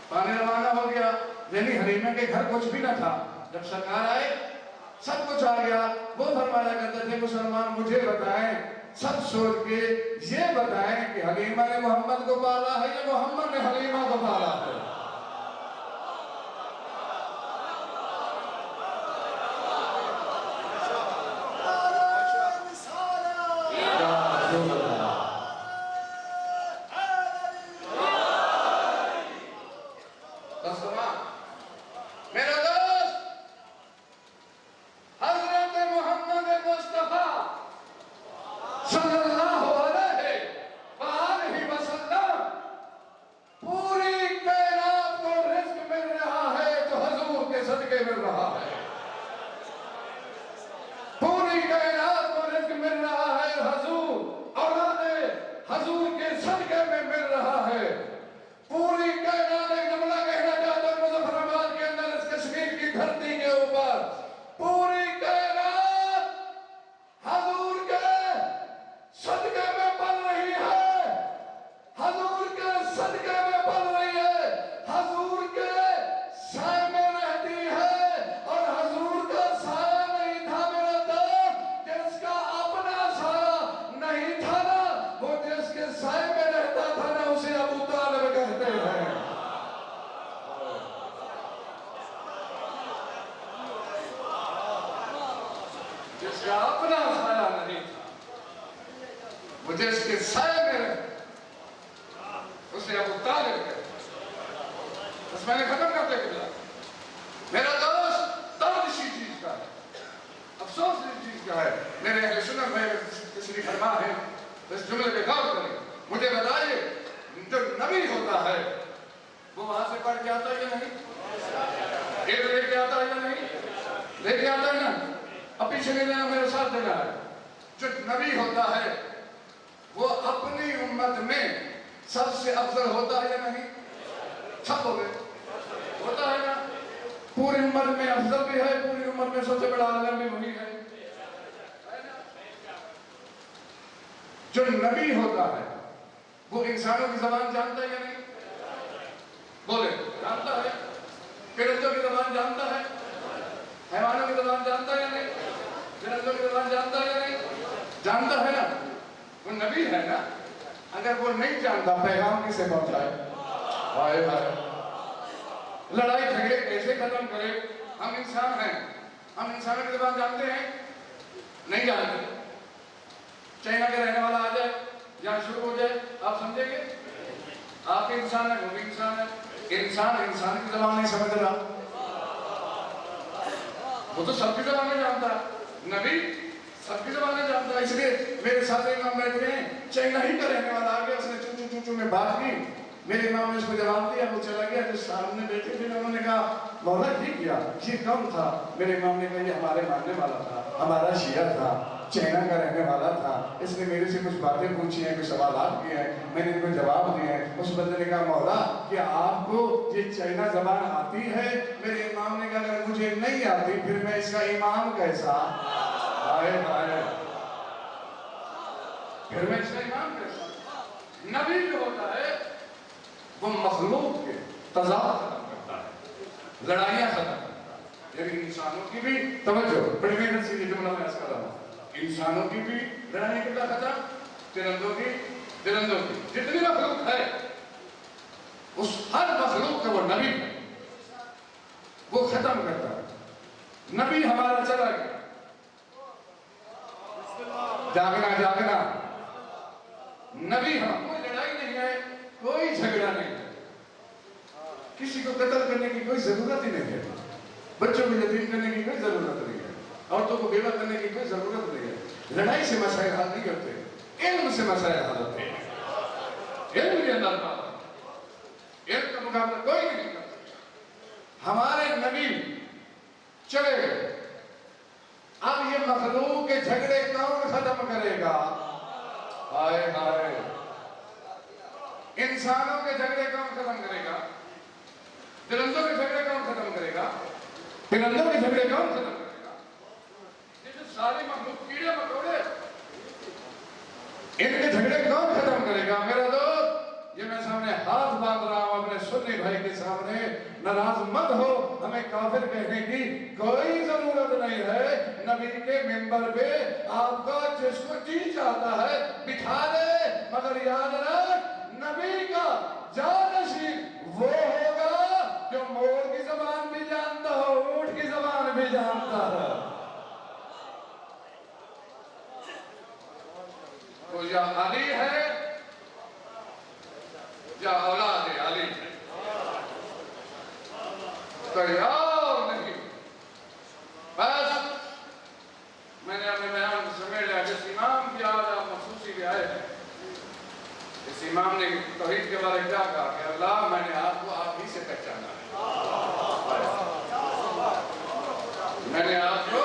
پانی روانہ ہو گیا. یعنی حلیمہ کے گھر کچھ بھی نہ تھا. جب سرکار آئے سب کچھ آ گیا. وہ فرمایا کرتے تھے مسلمان مجھے بتائیں, سب سوچ کے یہ بتائیں کہ حلیمہ نے محمد کو پالا ہے یا محمد نے حلیمہ کو پالا ہے. میرا دوست حضرت محمد مصطفیٰ صلی اللہ علیہ وآلہ وسلم پوری کائنات کو رزق مل رہا ہے تو حضور کے صدقے مل رہا ہے. پوری کائنات کو رزق مل رہا ہے, حضور اولاد حضور کے صدقے میں مل رہا ہے. پوری کائنات, ایک جملہ کہنا چاہتا ہوں مظفر آباد کے اندر اس کشمیر کی دھرتی کے اوپر, پوری کائنات حضور کے صدقے میں پل رہی ہے. حضور کے صدقے میں پل رہی ہے. حضور کے سائے میں رہتی ہے. اور حضور کا سایہ نہیں تھا میرا دوست, جس کا اپنا سایہ نہیں تھا نا, وہ جس کے سائے میں رہتا تھا نا اسے ابو طالب کہتے ہیں. جس کا اپنا سایہ نہیں تھا وہ جس کے سائے میں رہتا اسے ابو طالب کہتے ہیں. بس میں نے ختم کرتے کیا. میرا دوست درد اسی چیز کا ہے, افسوس اسی چیز کا ہے. میرے اہل سنت میں تشریف فرما ہے, اس جملے پہ غور کریں. مجھے بتائیے جو نبی ہوتا ہے وہ وہاں سے پڑھ کے آتا ہے یا نہیں؟ ایک لے کے آتا ہے یا نہیں؟ لے کے آتا ہے نا. اب پیچھے نہیں دینا, میرے ساتھ دینا ہے. جو نبی ہوتا ہے وہ اپنی امت میں سب سے افضل ہوتا ہے یا نہیں؟ سب ہو گئے ہوتا ہے نا. پوری امت میں افضل بھی ہے, پوری امت میں سب سے بڑا عالم بھی وہی ہے. جو نبی ہوتا ہے وہ انسانوں کی زبان جانتا ہے یا نہیں؟ بولے جانتا ہے. فرشتوں کی زبان جانتا ہے, حیوانوں کی زبان جانتا ہے یا نہیں؟ جنتوں کی زبان جانتا ہے یا نہیں؟ جانتا ہے نا. وہ نبی ہے نا. اگر وہ نہیں جانتا پیغام کسے پہنچائے؟ ہائے ہائے, لڑائی جھگڑے کیسے ختم کرے؟ ہم انسان ہیں, ہم انسانوں کی زبان جانتے ہیں؟ نہیں جانتے. چائنا کے رہنے والا آ جائے جہاں شروع ہو جائے آپ سمجھیں گے؟ آپ انسان ہے وہ بھی انسان ہے. انسان کی زبان نہیں سمجھ رہا. وہ تو سب کی زبانیں جانتا ہے. نبی سب کی زبانیں جانتا ہے. اس لیے میرے ساتھ امام بیٹھے ہیں, چائنا ہی کا رہنے والا آ گیا, اس نے چو چو چو چو میں بات کی, میرے امام نے اس کو جواب دیا, وہ چلا گیا. جو سامنے بیٹھے تھے انہوں نے کہا مولا یہ کیا, یہ کون تھا؟ میرے امام نے کہا یہ ہمارے ماننے والا تھا, ہمارا شیعہ تھا, چائنا کا رہنے والا تھا. اس نے میرے سے کچھ باتیں پوچھی ہیں, کچھ سوالات کیے ہیں, میں نے ان کو جواب دیے ہیں. اس بندے نے کہا مولا کیا آپ کو یہ چائنا زبان آتی ہے؟ میرے امام نے کہا اگر مجھے نہیں آتی پھر میں اس کا امام کیسا؟ ہائے ہائے, پھر میں اس کا امام کیسا؟ نبی جو ہوتا ہے وہ مخلوق کے تضاد ختم کرتا ہے, لڑائیاں ختم کرتا ہے. یعنی انسانوں کی بھی توجہ, بڑی محنت سے یہ جملہ میں عرض کر رہا ہوں, انسانوں کی بھی لڑائیاں کتنا ختم, درندوں کی جتنی مخلوق ہے اس ہر مخلوق کا وہ نبی ہے, وہ ختم کرتا ہے. نبی ہمارا چلا گیا, جاگنا نبی ہم, کوئی لڑائی نہیں ہے, کوئی جھگڑا نہیں ہے, کسی کو قتل کرنے کی کوئی ضرورت ہی نہیں ہے, بچوں کو یتیم کرنے کی کوئی ضرورت نہیں ہے, عورتوں کو بیوہ کرنے کی کوئی ضرورت نہیں ہے. لڑائی سے مسائل حل نہیں ہوتے, علم سے مسائل حل ہوتے ہیں. علم کے اندر بات ہے, علم کا مقابلہ کوئی نہیں کر سکتا. ہمارے نبی چلے گئے, اب یہ مخلوق کے جھگڑے کون ختم کرے گا؟ ہائے ہائے, انسانوں کے جھگڑے کون ختم کرے گا؟ درندوں کے جھگڑے کون ختم کرے گا؟ پرندوں کے جھگڑے کون ختم کرے گا؟ جیسے ساری مخلوق کیڑے مکوڑے, ان کے جھگڑے کون ختم کرے گا؟ میرا دوست, یہ میں سامنے ہاتھ باندھ رہا ہوں اپنے سنی بھائی کے سامنے, ناراض مت ہو, ہمیں کافر کہنے کی کوئی ضرورت نہیں ہے. نبی کے منبر پہ آپ کا جس کو جی چاہتا ہے بٹھا دے, مگر یاد رکھ نبی کا جانشین وہ ہوگا جو مور کی زبان بھی جانتا ہو, اونٹ کی زبان بھی جانتا ہے. تو یا علی ہے یا اولاد علی ہے, تیار نہیں. بس میں نے اپنے بیان کو سمیٹ لیا. جس امام کی آج آپ مخصوصی بھی آئے ہیں, اس امام نے توحید کے بارے کیا کہا کہ اللہ میں نے آپ کو آپ ہی سے پہچانا ہے, میں نے آپ کو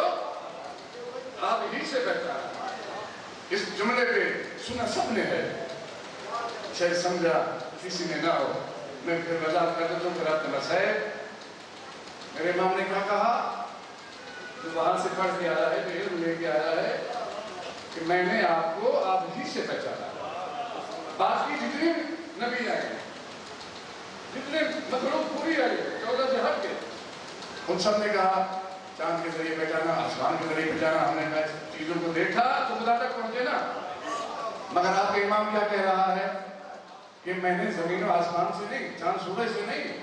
آپ ہی سے پہچانا ہے. اس جملے پہ سنا سب نے ہے, شاید سمجھا کسی نے نہ ہو, میں پھر وضاحت کر دیتا ہوں پھر آپ نے مسائل. میرے امام نے کیا کہا, جو وہاں سے پڑھ کے آیا ہے, جو علم لے کے آیا ہے, کہ میں نے آپ کو آپ ہی سے پہچانا ہے. باقی جتنے نبی آئے ہیں, جتنے مخلوق پوری آئی ہے 14 سے ہٹ کے, ان سب نے کہا چاند کے ذریعے پہچانا, آسمان کے ذریعے پہچانا, ہم نے چیزوں کو دیکھا تو خدا تک پہنچے نا. مگر آپ کا امام کیا کہہ رہا ہے کہ میں نے زمین و آسمان سے نہیں, چاند سورج سے نہیں,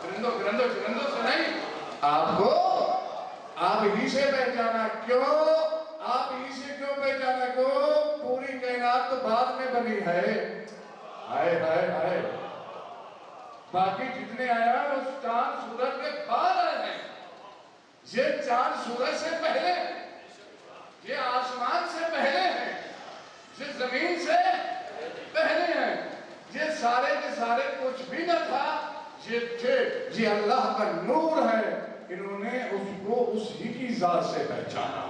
پرندوں سے نہیں, آپ کو آپ ہی سے پہچانا. کیوں آپ ہی سے کیوں پہچانا؟ کو پوری کائنات تو بعد میں بنی ہے. ہائے ہائے ہائے, باقی جتنے آیا اس چاند سورج کے بعد آئے ہیں. یہ چاند سورج سے پہلے, یہ آسمان سے پہلے ہیں, یہ زمین سے پہلے ہیں, یہ سارے کے سارے کچھ بھی نہ تھا, یہ تھے, یہ اللہ کا نور ہے. انہوں نے اس کو اس ہی کی ذات سے پہچانا.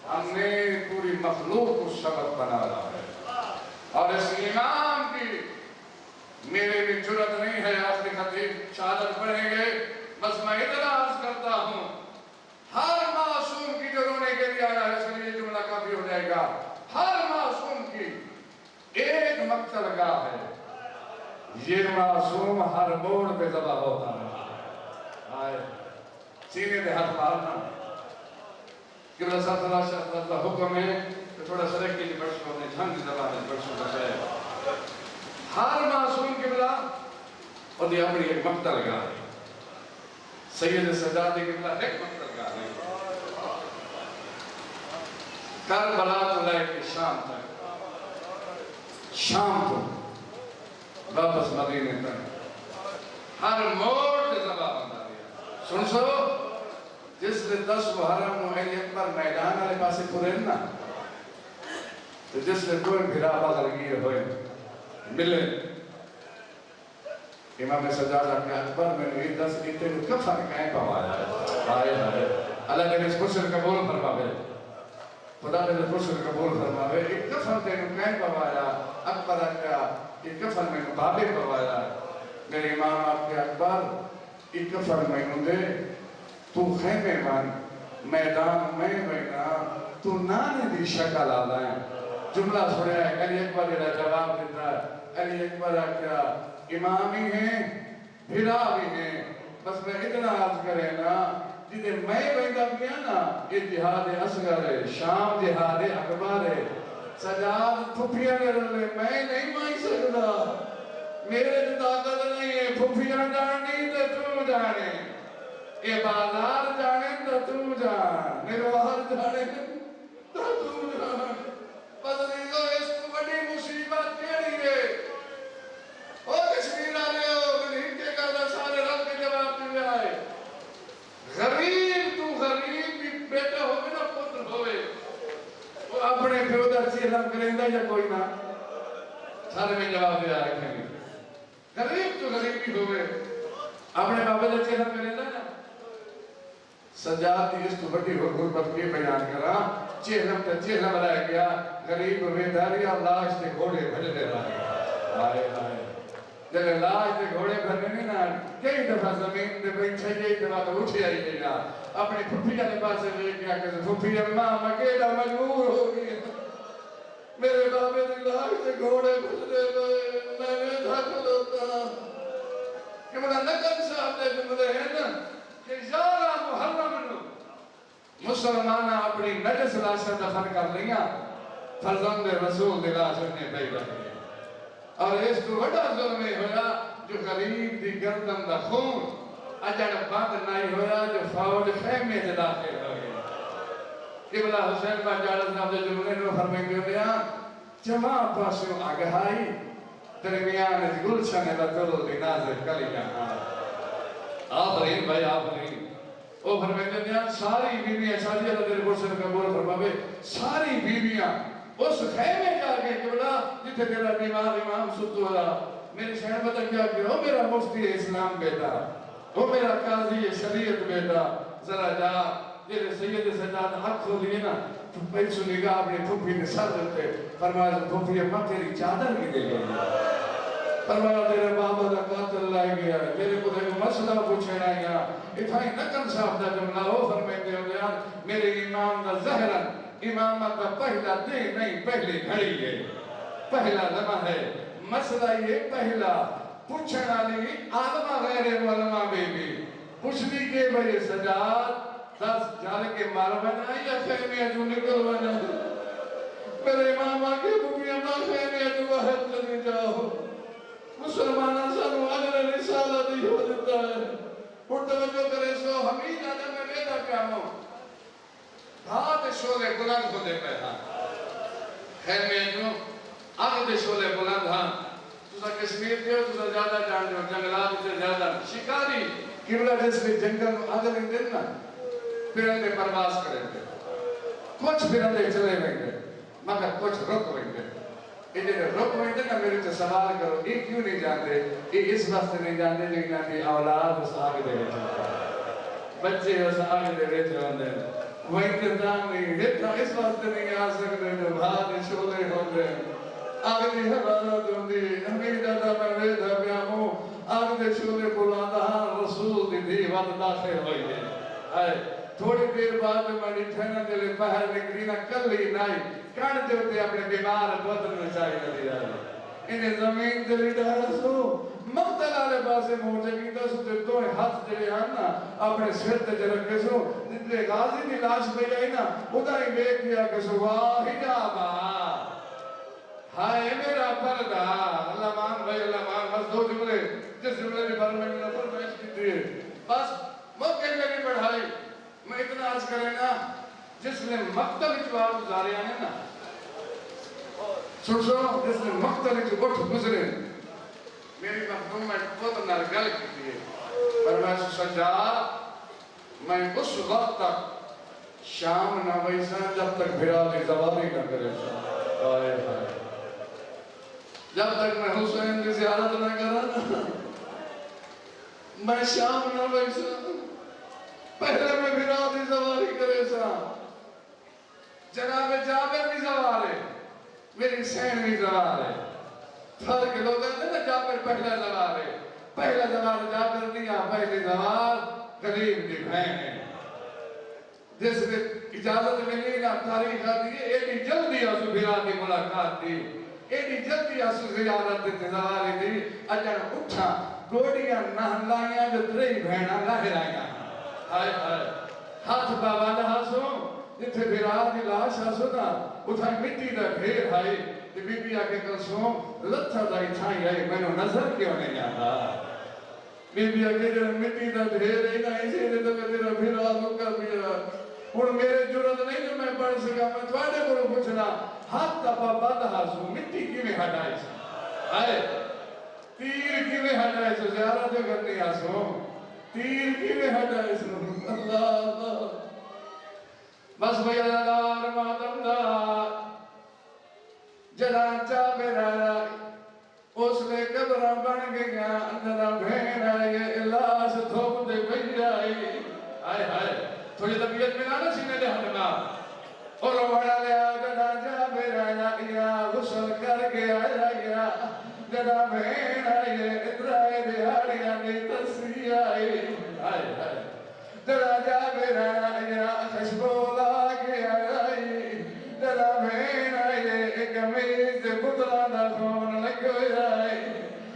ہم نے پوری مخلوق کو سبق بنا رہا ہے, اور اس امام کی میرے بھی جرت نہیں ہے. آخری خطیب شہادت پڑھیں گے, بس میں اتنا عرض کرتا ہوں, ہر معصوم کی جو رونے کے لیے آیا ہے, اس لیے یہ جملہ کافی ہو جائے گا, ہر معصوم کی ایک مقتل گاہ ہے, یہ معصوم ہر موڑ پہ ذبح ہوتا ہے. سینے پہ ہاتھ مارنا. قبلہ صاحب صلی اللہ علیہ وسلم حکم ہے کہ تھوڑا سرک کے لیے برسوں اپنے جھنگ کی زبان ہے برسوں کا ہے. ہر معصوم قبلہ اور یہ اپنی ایک مقتل گاہ ہے. سید سجاد قبلہ ایک مقتل گاہ کربلا تو لے کے شام تک، شام تو واپس مدینے تک ہر موڑ کے زبا بندہ دیا سن سو جس نے 10 محرم نو علی اکبر میدان والے پاسے پورے نا تو جس نے کوئی بھرا بغل گیر ہوئے ملے امام سجادہ کے اکبر میں نے 10 اتنے کفن کہیں پوایا آئے آئے اللہ نے اس پرسن قبول فرماوے خدا نے اس پرسن قبول فرماوے ایک کفن تینو کہیں پوایا اکبر آکیا ایک کفن میں بابے پوایا میرے امام آپ کے اکبر ایک کفن میں دے تو خیمے من میدان میں بینا تو نانے دی شکل آلائیں جملہ سڑیا ہے علی اکبر یہ جواب دیتا ہے علی اکبر آکیا امامی ہیں بھرا بھی ہیں بس میں اتنا عرض کرے نا جدے میں بیندہ کیا نا یہ جہاد اصغر ہے شام جہاد اکبر ہے سجاد پھپیاں نے رلے میں نہیں مائی سکتا میرے طاقت نہیں ہے پھپیاں جانی تو تو جانے یہ بازار جانے تو تو جان میرے باہر جانے تو تو جان بس نہیں تو اس کو بڑی مصیبت کیڑی ہے او کشمیر آنے ہو منہین کے کہتا سارے رب کے جواب دے آئے غریب تو غریب بھی بیٹا ہوئے نا پتر ہوئے وہ اپنے پیودر چیلم کریں دا یا کوئی نہ سارے میں جواب دے آئے کھیں غریب تو غریب بھی ہوئے اپنے بابے دا چیلم کریں دا نا سجاد دی اس تو بڑی غربت کے بیان کرا چیلم تا چیلم رہ گیا غریب ہوئے داری اللہ اس نے گھوڑے بھج دے رہا ہے آئے آئے جب لاش دے گھوڑے بھرنے نہیں نا کئی دفعہ زمین دے بیٹھے جائی دفعہ تو اٹھے آئی گیا اپنی پھپیا نے پاس لے گیا کہ پھپیا ماں مکیڑا مجبور ہو گئی میرے بابے دی لاش دے گھوڑے بھرنے میں تھک لوتا کہ مجھے نقل صاحب دے جملے ہیں نا کہ یارہ محرم نو مسلمانہ اپنی نجس لاشہ دفن کر لیا فرزند رسول دی لاش نے پیدا کیا اور اس کو بڑا ظلم ہویا جو غریب دی گردن دا خون اجڑ بند نہیں ہویا جو فوج خیمے دے داخل ہوئے قبلہ حسین با جالت صاحب دے جملے نو فرمائیں گے جمع پاسوں آگہائی درمیان گلشن لطل دی نازل کلیاں آفرین بھائی آفرین او فرمائیں گے ساری بیویاں شادی اللہ دے پرسن قبول فرماوے ساری بیویاں اس خیمے جا کے قبلہ جتے میرا بیمار امام ستو رہا میری شہر بتا کیا کہ وہ میرا مفتی اسلام بیٹا وہ میرا قاضی شریعت بیٹا ذرا جا جیلے سید سجاد حق ہو لیے نا تو پیسو نگاہ اپنی پھوپی نے سر دیتے فرمایا پھوپی اماں تیری چادر بھی دے گئی فرمایا تیرے بابا دا قاتل لائے گیا تیرے کو دیکھو مسئلہ پوچھے آئے گا اتھائی نکن صاحب دا جملہ ہو فرمائیں گے میرے امام دا زہرن امامت کا پہلا دن نہیں پہلی گھڑی ہے پہلا لمحہ ہے مسئلہ یہ پہلا پوچھنا نہیں آدمہ غیر علماء بے بھی پوچھنی کے بھئی سجاد 10 جال کے مار بنا یا خیمے جو نکل بنا میرے امام آگے بھومی امام خیمے جو وحد لگے جاؤ مسلمانہ سانو اگر رسالہ دی ہو دیتا ہے اور توجہ کرے سو ہمیں جانا میں بیدا پیاموں بھات شولے بلند ہو دے پہ ہاں خیر میں جو آگ دے شولے بلند ہاں تو سا کشمیر دیو تو سا زیادہ جان جو جنگلات سے زیادہ شکاری قبلہ جس میں جنگل آگ نہیں دینا پھرندے پرواز کریں گے کچھ پھرندے چلے رہیں گے مگر کچھ رک رہیں گے انہیں رک رہیں گے نا میرے سے سوال کرو یہ کیوں نہیں جانتے یہ اس وقت نہیں جانتے جو کہ اولاد اس آگ دے رہے ہیں بچے اس آگ دے رہے ہیں وہ انتظام نہیں اتنا اس وقت نہیں آ سکتے جو بھاد شولے ہوتے آگے حوالت ہوندی ہمیں جاتا میں ویدہ پیاموں آگے شولے بلانا رسول دی دی وقت داخل ہوئی ہے تھوڑی دیر بعد میں ٹھہرنے دلے باہر نکلی نہ کلی نہیں کڑ دیتے اپنے بیمار بدن چاہی نہ دیا انہیں زمین دلی ڈارا سو مقتل آلے پاسے موجے کی تو ستے دو ہاتھ دلے آنا اپنے سر تے رکھے سو جتنے غازی کی لاش پہ جائی نا خدا ہی دیکھ دیا کہ سو واہ حجابا ہائے میرا پردہ اللہ مان بھائی اللہ مان بس دو جملے جس جملے بھی بھر میں نفر پیش کی تھی بس موقع میں بھی بڑھائی میں اتنا عرض کریں گا جس نے مقتل چوار گزارے آنے نا سن سو جس نے مقتل چوار گزرے میری مخدوم میں خود نرگل کی تھی پر میں سجاد میں اس وقت تک شام نہ ویسا جب تک بھیرالی زواری نہ کرے آئے آئے جب تک میں حسین کی زیارت نہ کرا میں شام نہ ویسا پہلے میں بھیرالی زواری کرے سا جناب جابر بھی زوارے میری سین بھی زوارے فرق لوگ کہتے ہیں نا جابر پہلا زوارے پہلا زوار جابر دیا پہلی زوار غریب دی بہن ہے جس نے اجازت ملی نا تاریخ آتی ہے ایڈی جلدی آسو بھیرالی ملاقات دی ایڈی جلدی آسو زیارت دی زواری دی اجن اٹھا گوڑیاں نہلائیاں جو تری بہناں لاہر آئیاں ہائے ہائے ہاتھ بابا نہ سو جتھے بھیرالی لاش آسو نا اتھائی مٹی دا ڈھیر ہائی کہ بی بی آکے کل سو لتھا دائی تھائی آئی میں نے نظر کیوں نہیں جاتا بی بی آکے جو مٹی دا ڈھیر ہے نا اسی نے تو کہ تیرا بھیرالو کا بھیرا اور میرے جرد نہیں جو میں پڑھ سکا میں تواڈے کو پوچھنا ہاتھ تپا بندہ سو مٹی کی میں ہٹائی سو آئے تیر کی میں ہٹائی سو زیارت کرنی آسو تیر کی میں ہٹائی سو اللہ اللہ بس بھئی اللہ ماتم دا جدان چاپے رائی اس نے قبرہ بن گیا اندرہ بھین آئی اللہ سے تھوک دے بھئی آئی آئے آئے تھوڑی طبیعت میں آنا سینے دے ہٹنا اور وڑا لیا جدان چاپے رائی غسل کر کے آیا جدان بھین آئی ادرائی دیہاڑی آنی تسی آئی آئے آئے جدان چاپے رائی خشبولا کے آئی جدان بھین آئی کمیز پتلا دا خون لگ آئی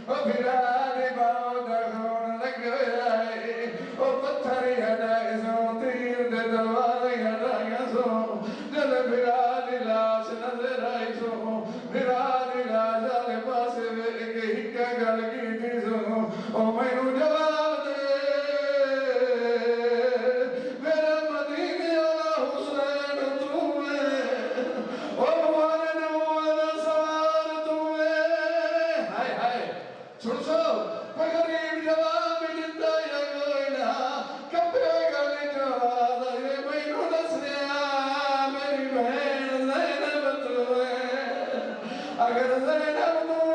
او بھیرالی باؤ دا خون لگ آئی او پتھری ہٹائی سو تیر دے دلواری ہٹائی سو جل بھیرالی لاش نظر آئی سو بھیرالی لاش آلے پاسے میں ایک ہکا گل کی تھی سو او میں نو جواب دے میرا مدینہ والا حسین تو ہے او موالن موالن سوار تو ہے ہائے ہائے سن سو کوئی غریب جواب جنتا یا کوئی نہ کپڑے گلی جواب دے میں نو نسلیا میری بہن زینب تو ہے اگر زینب تو